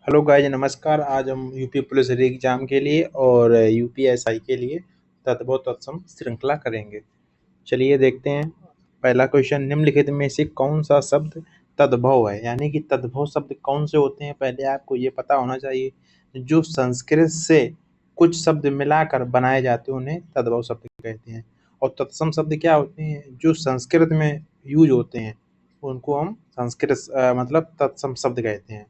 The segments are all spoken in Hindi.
हेलो गाइज, नमस्कार। आज हम यूपी पुलिस एग्जाम के लिए और यूपीएसआई के लिए तद्भव तत्सम श्रृंखला करेंगे। चलिए देखते हैं। पहला क्वेश्चन, निम्नलिखित में से कौन सा शब्द तद्भव है? यानी कि तद्भव शब्द कौन से होते हैं, पहले आपको ये पता होना चाहिए। जो संस्कृत से कुछ शब्द मिलाकर बनाए जाते हैं उन्हें तद्भव शब्द कहते हैं। और तत्सम शब्द क्या होते हैं? जो संस्कृत में यूज होते हैं उनको हम संस्कृत मतलब तत्सम शब्द कहते हैं।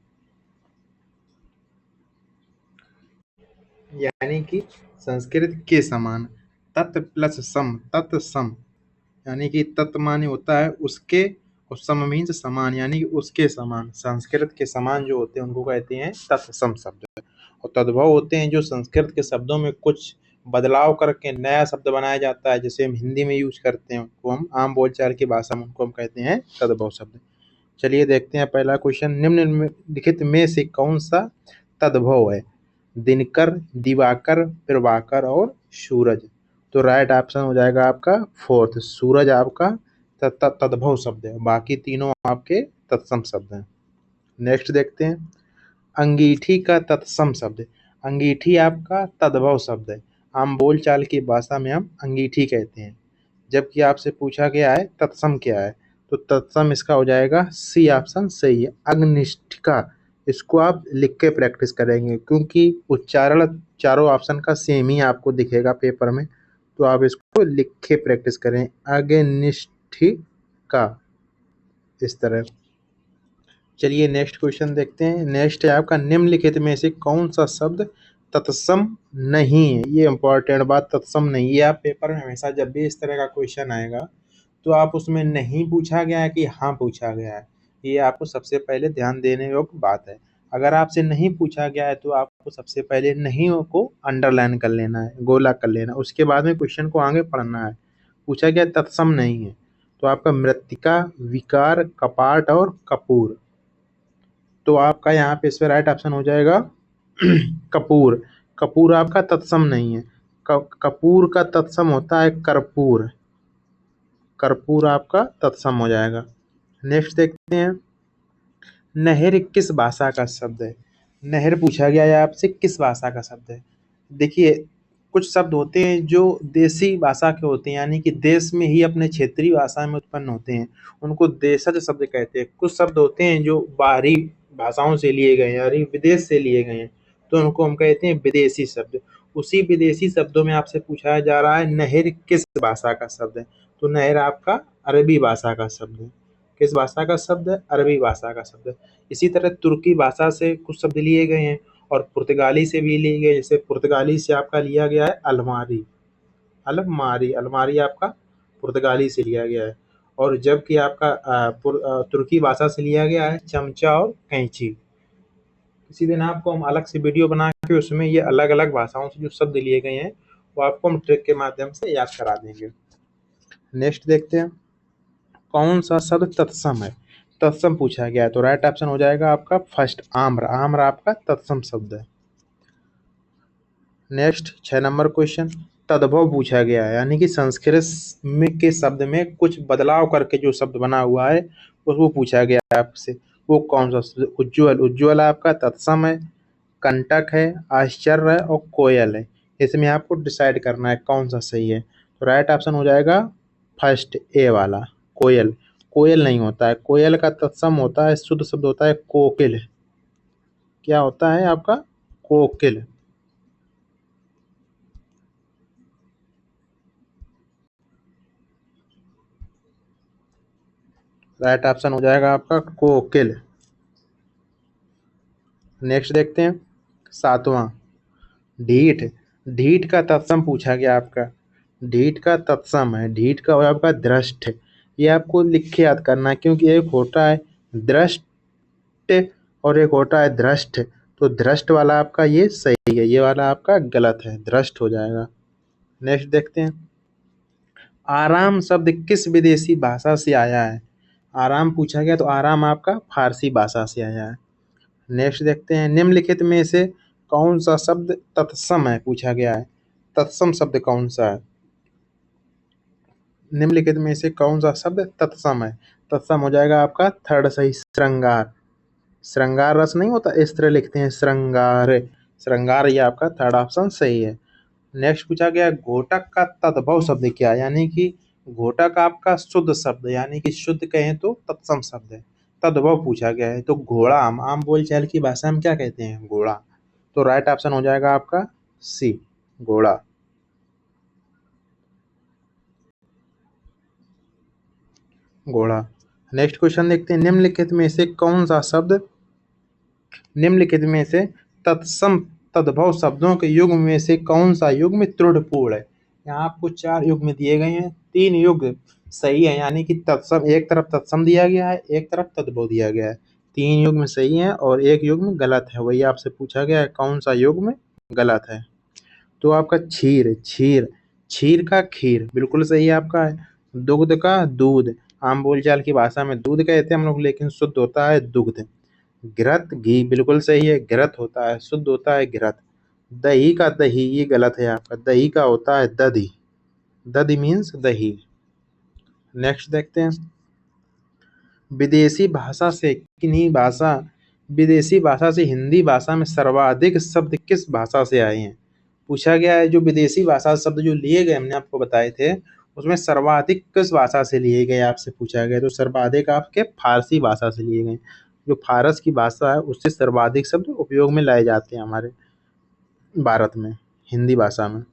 यानी कि संस्कृत के समान। तत् प्लस सम, तत्सम। यानी कि तत् माने होता है उसके और सम मीन्स समान, यानी कि उसके समान। संस्कृत के समान जो होते हैं उनको कहते हैं तत्सम शब्द। और तद्भव होते हैं जो संस्कृत के शब्दों में कुछ बदलाव करके नया शब्द बनाया जाता है, जैसे हम हिंदी में यूज करते हैं उनको हम आम बोलचाल की भाषा में उनको हम कहते हैं तद्भव शब्द। चलिए देखते हैं पहला क्वेश्चन, निम्नलिखित में से कौन सा तद्भव है? दिनकर, दिवाकर, प्रभाकर और सूरज। तो राइट ऑप्शन हो जाएगा आपका फोर्थ, सूरज आपका तद्भव शब्द है, बाकी तीनों आपके तत्सम शब्द हैं। नेक्स्ट देखते हैं, अंगीठी का तत्सम शब्द। अंगीठी आपका तद्भव शब्द है, आम बोलचाल की भाषा में हम अंगीठी कहते हैं। जबकि आपसे पूछा गया है तत्सम क्या है, तो तत्सम इसका हो जाएगा सी ऑप्शन सही है, अग्निष्ठिका। इसको आप लिख के प्रैक्टिस करेंगे क्योंकि उच्चारण चारों ऑप्शन का सेम ही आपको दिखेगा पेपर में, तो आप इसको लिख के प्रैक्टिस करें, अग्निष्ठिका, इस तरह। चलिए नेक्स्ट क्वेश्चन देखते हैं। नेक्स्ट है आपका, निम्नलिखित में से कौन सा शब्द तत्सम नहीं है? ये इंपॉर्टेंट बात, तत्सम नहीं है। आप पेपर में हमेशा जब भी इस तरह का क्वेश्चन आएगा तो आप उसमें नहीं पूछा गया है कि हाँ पूछा गया है, ये आपको सबसे पहले ध्यान देने योग्य बात है। अगर आपसे नहीं पूछा गया है तो आपको सबसे पहले नहीं को अंडरलाइन कर लेना है, गोला कर लेना, उसके बाद में क्वेश्चन को आगे पढ़ना है। पूछा गया तत्सम नहीं है तो आपका मृत्तिका, विकार, कपाट और कपूर। तो आपका यहाँ पे इस पे राइट ऑप्शन हो जाएगा कपूर। कपूर आपका तत्सम नहीं है। कपूर का तत्सम होता है कर्पूर। कर्पूर आपका तत्सम हो जाएगा। नेक्स्ट देखते हैं, नहर किस भाषा का शब्द है? नहर पूछा गया है आपसे, किस भाषा का शब्द है? देखिए, कुछ शब्द होते हैं जो देसी भाषा के होते हैं, यानी कि देश में ही अपने क्षेत्रीय भाषा में उत्पन्न होते हैं, उनको देशज शब्द कहते हैं। कुछ शब्द होते हैं जो बाहरी भाषाओं से लिए गए हैं, यानी विदेश से लिए गए हैं, तो उनको हम कहते हैं विदेशी शब्द। उसी विदेशी शब्दों में आपसे पूछा जा रहा है नहर किस भाषा का शब्द है, तो नहर आपका अरबी भाषा का शब्द है। किस भाषा का शब्द है? अरबी भाषा का शब्द है। इसी तरह तुर्की भाषा से कुछ शब्द लिए गए हैं और पुर्तगाली से भी लिए गए, जैसे पुर्तगाली से आपका लिया गया है अलमारी। अलमारी, अलमारी आपका पुर्तगाली से लिया गया है। और जबकि आपका तुर्की भाषा से लिया गया है चमचा और कैंची। किसी दिन आपको हम अलग से वीडियो बना के उसमें ये अलग अलग भाषाओं से जो शब्द लिए गए हैं वो आपको हम ट्रिक के माध्यम से याद करा देंगे। नेक्स्ट देखते हैं, कौन सा शब्द तत्सम है? तत्सम पूछा गया है तो राइट ऑप्शन हो जाएगा आपका फर्स्ट, आम्र। आम्र आपका तत्सम शब्द है। नेक्स्ट 6 नंबर क्वेश्चन, तद्भव पूछा गया है, यानी कि संस्कृत में के शब्द में कुछ बदलाव करके जो शब्द बना हुआ है उसको पूछा गया है आपसे। वो कौन सा शब्द? उज्ज्वल। उज्ज्वल आपका तत्सम है, कंटक है, आश्चर्य है और कोयल है। इसमें आपको डिसाइड करना है कौन सा सही है, तो राइट ऑप्शन हो जाएगा फर्स्ट, ए वाला, कोयल। कोयल नहीं होता है, कोयल का तत्सम होता है, शुद्ध शब्द होता है कोकिल। क्या होता है आपका? कोकिल। राइट ऑप्शन हो जाएगा आपका कोकिल। नेक्स्ट देखते हैं 7वां, ढीठ। ढीठ का तत्सम पूछा गया आपका। ढीठ का तत्सम है, ढीठ का हो आपका दृष्ट। ये आपको लिख के याद करना है क्योंकि एक होता है दृष्ट और एक होता है दृष्ट, तो दृष्ट वाला आपका ये सही है, ये वाला आपका गलत है, दृष्ट हो जाएगा। नेक्स्ट देखते हैं, आराम शब्द किस विदेशी भाषा से आया है? आराम पूछा गया तो आराम आपका फारसी भाषा से आया है। नेक्स्ट देखते हैं, निम्नलिखित में से कौन सा शब्द तत्सम है? पूछा गया है तत्सम शब्द कौन सा है? निम्नलिखित में से कौन सा शब्द तत्सम है? तत्सम हो जाएगा आपका थर्ड सही, श्रृंगार। श्रृंगार रस नहीं होता, इस तरह लिखते हैं श्रृंगार। श्रृंगार, ये आपका थर्ड ऑप्शन सही है। नेक्स्ट पूछा गया घोटक का तद्भव शब्द क्या है, यानी कि घोटक आपका शुद्ध शब्द, यानी कि शुद्ध कहें तो तत्सम शब्द है। तद्भव पूछा गया है तो घोड़ा, आम बोलचाल की भाषा में क्या कहते हैं, घोड़ा। तो राइट ऑप्शन हो जाएगा आपका सी, घोड़ा। घोड़ा। नेक्स्ट क्वेश्चन देखते हैं, निम्नलिखित में से कौन सा शब्द, निम्नलिखित में से तत्सम तद्भव शब्दों के युग्म में से कौन सा युग्म त्रुटिपूर्ण है। यहाँ आपको 4 युग्म दिए गए हैं, 3 युग्म सही है, यानी कि तत्सम, एक तरफ तत्सम दिया गया है, एक तरफ तद्भव दिया गया है। 3 युग्म सही है और 1 युग्म गलत है, वही आपसे पूछा गया है कौन सा युग्म गलत है। तो आपका क्षीर, क्षीर, क्षीर का खीर बिल्कुल सही है आपका है। दुग्ध का दूध, आम बोलचाल की भाषा में दूध कहते हैं हम लोग, लेकिन शुद्ध होता है दुग्ध। घृत, घी बिल्कुल सही है, घृत होता है, शुद्ध होता है घृत। दही का दही, ये गलत है आपका, दही का होता है दधी, दधी मीन्स दही। नेक्स्ट देखते हैं, विदेशी भाषा से किन्हीं भाषा, विदेशी भाषा से हिंदी भाषा में सर्वाधिक शब्द किस भाषा से आए हैं। पूछा गया है जो विदेशी भाषा शब्द जो लिए गए हमने आपको बताए थे, उसमें सर्वाधिक किस भाषा से लिए गए आपसे पूछा गया। तो सर्वाधिक आपके फारसी भाषा से लिए गए, जो फारस की भाषा है उससे सर्वाधिक शब्द उपयोग में लाए जाते हैं हमारे भारत में, हिंदी भाषा में।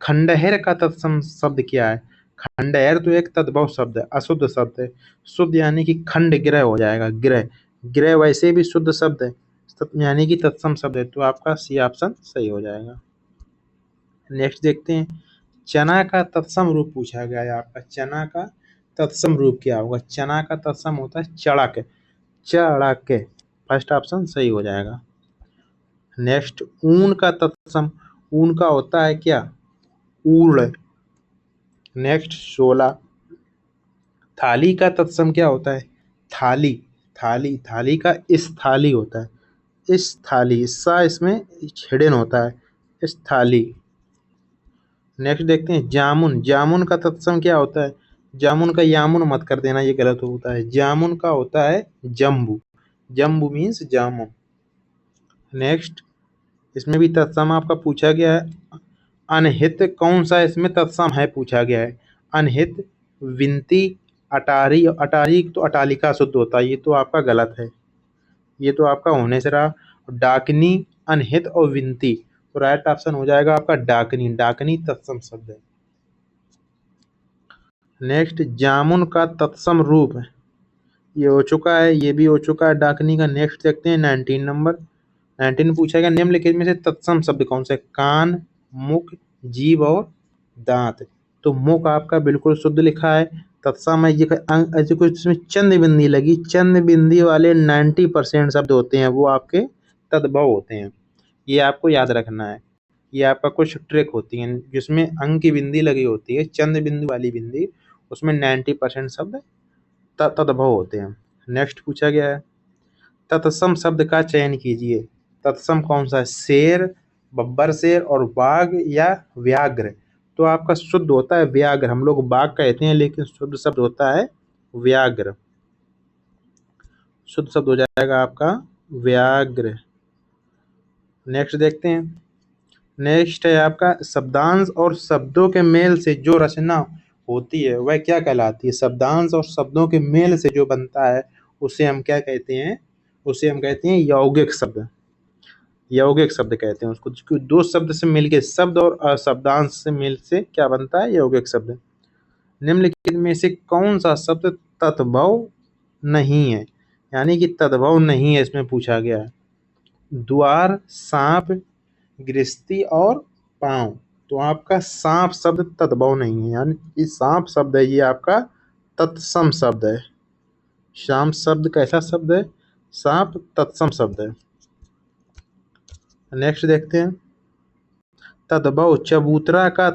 खंडहर का तत्सम शब्द क्या है। खंडहर तो एक तद्भव शब्द है, अशुद्ध शब्द है। शुद्ध यानी कि खंड ग्रह हो जाएगा, ग्रह, ग्रह वैसे भी शुद्ध शब्द है, यानी कि तत्सम शब्द है, तो आपका सी ऑप्शन सही हो जाएगा। नेक्स्ट देखते हैं, चना का तत्सम रूप पूछा गया है आपका, चना का तत्सम रूप क्या होगा। चना का तत्सम होता है चड़क, चड़क, फर्स्ट ऑप्शन सही हो जाएगा। नेक्स्ट, ऊन का तत्सम, ऊन का होता है क्या, ऊर्ण। नेक्स्ट, 16, थाली का तत्सम क्या होता है, थाली, थाली, थाली का इस थाली होता है, इस थाली, सा इसमें छिड़न होता है, इस थाली। नेक्स्ट देखते हैं, जामुन, जामुन का तत्सम क्या होता है। जामुन का यामुन मत कर देना, ये गलत होता है, जामुन का होता है जम्बू, जम्बू मीन्स जामुन। नेक्स्ट, इसमें भी तत्सम आपका पूछा गया है, अनहित कौन सा इसमें तत्सम है पूछा गया है। अनहित, विनती, अटारी, अटारी तो अटालिका शुद्ध होता है, ये तो आपका गलत है, ये तो आपका होने से रहा। डाकनी, अनहित और विनती, तो राइट ऑप्शन हो जाएगा आपका डाकनी, डाकनी तत्सम शब्द है। नेक्स्ट, जामुन का तत्सम रूप, ये हो चुका है, ये भी हो चुका है डाकनी का। नेक्स्ट देखते हैं 19 नंबर, 19 पूछा गया, निम्नलिखित में से तत्सम शब्द कौन सा है। कान, मुख, जीभ और दांत। तो मुख आपका बिल्कुल शुद्ध लिखा है, तत्सम है। ये ऐसे कुछ इसमें चंद बिंदी लगी, चंद बिंदी वाले 90% शब्द होते हैं वो आपके तद्भव होते हैं, ये आपको याद रखना है। ये आपका कुछ ट्रिक होती है जिसमें अंक की बिंदी लगी होती है, चंद बिंदु वाली बिंदी, उसमें 90% शब्द तद्भव होते हैं। नेक्स्ट पूछा गया है, तत्सम शब्द का चयन कीजिए। तत्सम कौन सा है, शेर, बब्बर शेर और बाघ या व्याघ्र। तो आपका शुद्ध होता है व्याघ्र, हम लोग बाघ कहते हैं लेकिन शुद्ध शब्द होता है व्याघ्र, शुद्ध शब्द हो जाएगा आपका व्याघ्र। नेक्स्ट देखते हैं, नेक्स्ट है आपका शब्दांश और शब्दों के मेल से जो रचना होती है वह क्या कहलाती है। शब्दांश और शब्दों के मेल से जो बनता है उसे हम क्या कहते हैं, उसे हम कहते हैं यौगिक शब्द, यौगिक शब्द कहते हैं उसको। क्योंकि दो शब्द से मिलके, शब्द और शब्दांश से मिल से क्या बनता है, यौगिक शब्द। निम्नलिखित में से कौन सा शब्द तद्भव नहीं है, यानी कि तद्भव नहीं है इसमें पूछा गया है। द्वार, सांप, गृहस्थी और पांव। तो आपका सांप शब्द तद्भव नहीं है, यानी कि सांप शब्द है ये आपका तत्सम शब्द है। सांप शब्द कैसा शब्द है, सांप तत्सम शब्द है। नेक्स्ट देखते हैं, तद्भव, चबूतरा का,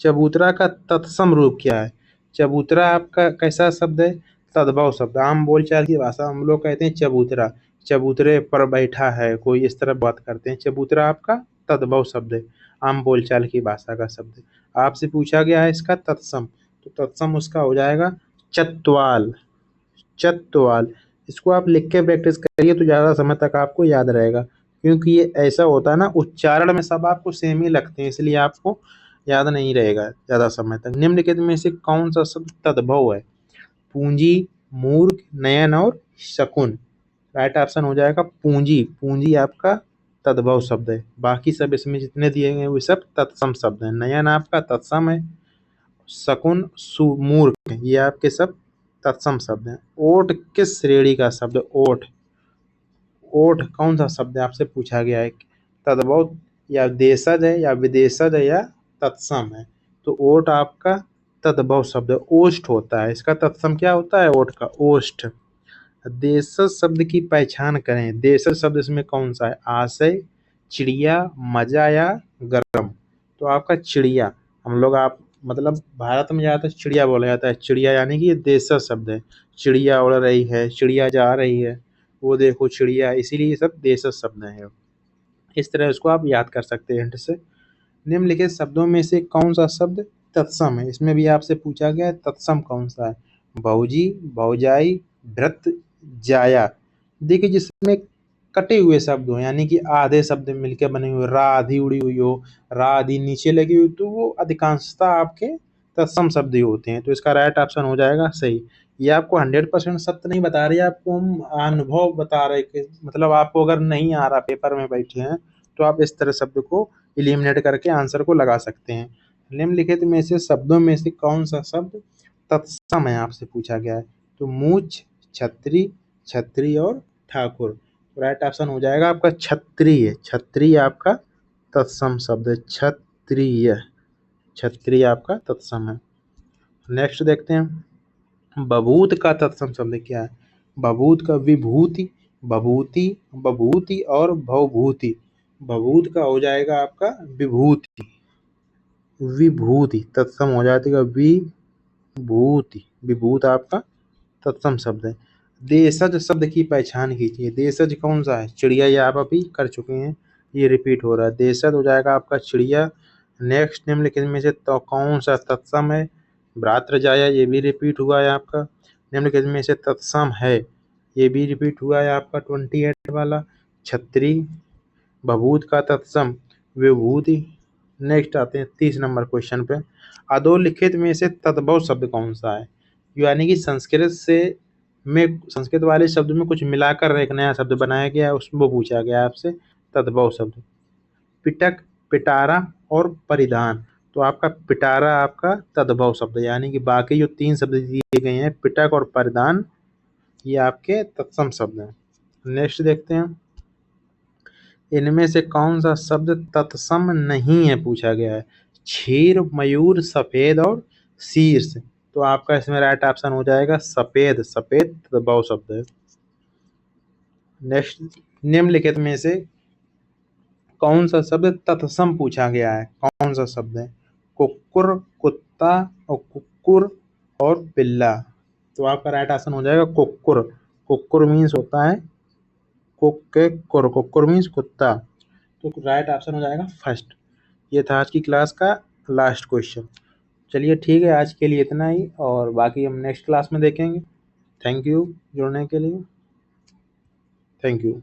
चबूतरा का तत्सम रूप क्या है। चबूतरा आपका कैसा शब्द है, तद्भव शब्द। आम बोलचाल की भाषा हम लोग कहते हैं चबूतरा, चबूतरे पर बैठा है कोई, इस तरह बात करते हैं। चबूतरा आपका तद्भव शब्द है, आम बोलचाल की भाषा का शब्द है। आपसे पूछा गया है इसका तत्सम, तो तत्सम उसका हो जाएगा चत्वाल, चत्वाल। इसको आप लिख के प्रैक्टिस करिए तो ज़्यादा समय तक आपको याद रहेगा, क्योंकि ये ऐसा होता है ना, उच्चारण में सब आपको सेम ही लगते हैं, इसलिए आपको याद नहीं रहेगा ज़्यादा समय तक। निम्नलिखित में से कौन सा शब्द तद्भव है? पूंजी, मूर्ख, नयन और शकुन। राइट ऑप्शन हो जाएगा पूंजी। पूंजी आपका तद्भव शब्द है, बाकी सब इसमें जितने दिए गए वो सब तत्सम शब्द हैं। नयन आपका तत्सम है, शकुन मूर्ख, ये आपके सब तत्सम शब्द हैं। ओट किस श्रेणी का शब्द? ओट, ओट कौन सा शब्द है आपसे पूछा गया है? तद्भव या देशज है या विदेशज है या तत्सम है? तो ओट आपका तद्भव शब्द है, ओष्ठ होता है। इसका तत्सम क्या होता है? ओट का ओष्ठ। देशज शब्द की पहचान करें। देशज शब्द इसमें कौन सा है? आशय, चिड़िया, मजा या गर्म। तो आपका चिड़िया, हम लोग आप मतलब भारत में ज़्यादातर चिड़िया बोला जाता है। चिड़िया यानी कि ये देशज शब्द है। चिड़िया उड़ रही है, चिड़िया जा रही है, वो देखो चिड़िया, इसीलिए ये सब देशज शब्द हैं। इस तरह इसको आप याद कर सकते हैं हिंट से। निम्नलिखित शब्दों में से कौन सा शब्द तत्सम है? इसमें भी आपसे पूछा गया है तत्सम कौन सा है? भौजी, भौजाई, भृत, जाया। देखिए जिसमें कटे हुए शब्द हो, यानी कि आधे शब्द मिलकर बने हुए, रा आधी उड़ी हुई हो, रा आधी नीचे लगी हुई, तो वो अधिकांशतः आपके तत्सम शब्द ही होते हैं। तो इसका राइट ऑप्शन हो जाएगा सही। ये आपको 100% सत्य नहीं बता रही है, आपको हम अनुभव बता रहे कि मतलब आपको अगर नहीं आ रहा, पेपर में बैठे हैं, तो आप इस तरह शब्द को एलिमिनेट करके आंसर को लगा सकते हैं। निम्नलिखित में से शब्दों में से कौन सा शब्द तत्सम है आपसे पूछा गया है? तो मूछ, छतरी, छतरी और ठाकुर। राइट ऑप्शन हो जाएगा आपका क्षत्रिय। क्षत्रिय आपका तत्सम शब्द है, क्षत्रिय। क्षत्रिय आपका तत्सम है। नेक्स्ट देखते हैं, बभूत का तत्सम शब्द क्या है? बभूत का विभूति, बभूति, बभूति और भवभूति। बभूत का हो जाएगा आपका विभूति। विभूति तत्सम हो जाएगा विभूति। विभूत आपका तत्सम शब्द है। देशज शब्द की पहचान कीजिए। देशज कौन सा है? चिड़िया, ये आप अभी कर चुके हैं, ये रिपीट हो रहा है। देशज हो जाएगा आपका चिड़िया। नेक्स्ट निम्नलिखित में से तो कौन सा तत्सम है? भ्रातृजाया, ये भी रिपीट हुआ है आपका। निम्नलिखित में से तत्सम है, ये भी रिपीट हुआ है आपका 28 वाला। छत्री, बभूत का तत्सम विभूति। नेक्स्ट आते हैं 30 नंबर क्वेश्चन पे। अधोलिखित में से तद्भव शब्द कौन सा है? यानी कि संस्कृत से में संस्कृत वाले शब्द में कुछ मिलाकर एक नया शब्द बनाया गया है, उसमें वो पूछा गया है आपसे तद्भव शब्द। पिटक, पिटारा और परिधान। तो आपका पिटारा आपका तद्भव शब्द है, यानी कि बाकी जो 3 शब्द दिए गए हैं पिटक और परिधान, ये आपके तत्सम शब्द हैं। नेक्स्ट देखते हैं, इनमें से कौन सा शब्द तत्सम नहीं है पूछा गया है? क्षीर, मयूर, सफेद और शीर्ष। तो आपका इसमें राइट ऑप्शन हो जाएगा सफेद। सफेद तद्भव शब्द है। नेक्स्ट, निम्नलिखित में से कौन सा शब्द तत्सम पूछा गया है? कौन सा शब्द है? कुक्कुर, कुत्ता और कुक्कुर और बिल्ला। तो आपका राइट ऑप्शन हो जाएगा कुक्कुर। कुक्कुर मीन्स होता है कुक्कुर, कुक्कुर मीन्स कुत्ता। तो राइट ऑप्शन हो जाएगा फर्स्ट। ये था आज की क्लास का लास्ट क्वेश्चन। चलिए ठीक है, आज के लिए इतना ही, और बाकी हम नेक्स्ट क्लास में देखेंगे। थैंक यू जुड़ने के लिए। Thank you.